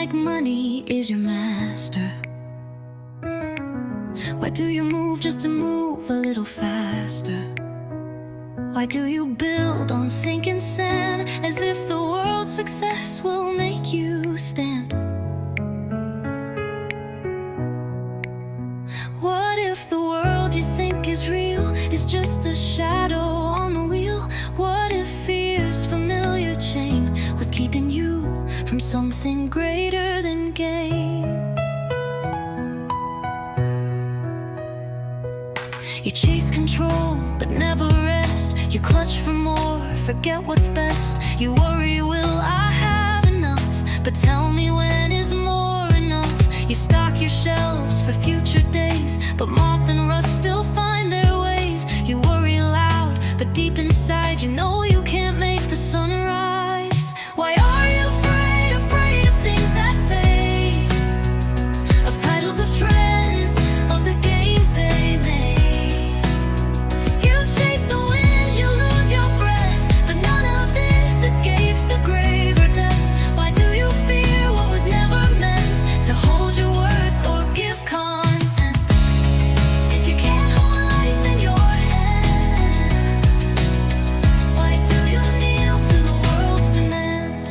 like money is your master? Why do you move just to move a little faster? Why do you build on sinking sand, as if the world's success will make you stand? What if the world you think is real is just a shadow on the wheel? What if fear's familiar chain was keeping you from something greater than gain? You chase control but never rest. You clutch for more, forget what's best. You worry, will I have enough? But tell me, when is more enough? You stock your shelves for future days, but moth and rust still find their ways. You worry loud, but deep inside you know you can't make the sun rise. Why are you afraid of things that fade? Of titles, of trends, of the games they made. You chase the wind, you lose your breath, but none of this escapes the grave or death. Why do you fear what was never meant to hold your worth or give content? If you can't hold life in your hand, why do you kneel to the world's demand?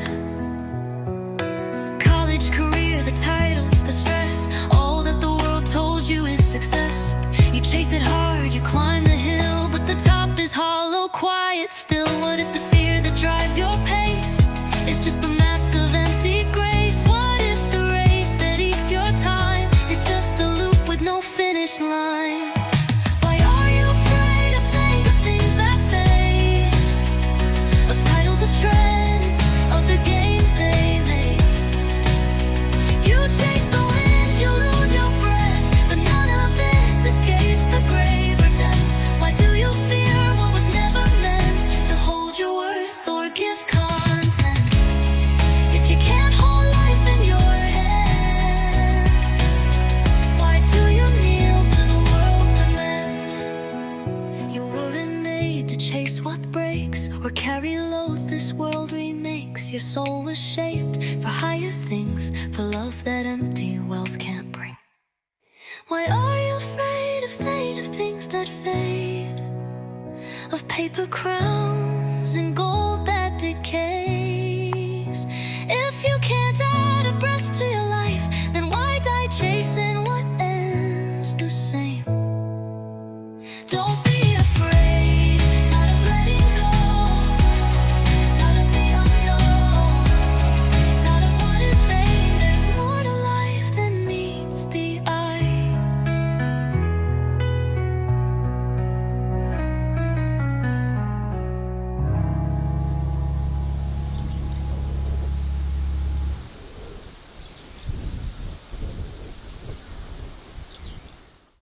College career, the titles, the stress, all that the world told you is success. You chase it hard, you climb the hill, but the top is hollow, quiet still. What if the fear that drives your pace is just the mask of empty grace? What if the race that eats your time is just a loop with no finish line? Why are you afraid of things that fade? Of titles, of trends, of the games they made. You chase the wind, you lose your breath, but none of this escapes the grave or death. Why do you fear what was never meant to hold your worth or give content? If you can't hold life in your hand, why do you kneel to the world's demand? You weren't made to chase what breaks or carry loads this world remakes. Your soul was shaped for higher things, for love that empty wealth can't bring. Why are you afraid of things that fade? Of paper crowns and gold that decays. If you can't add a breath to your life, then why die chasing what ends the same? Don't be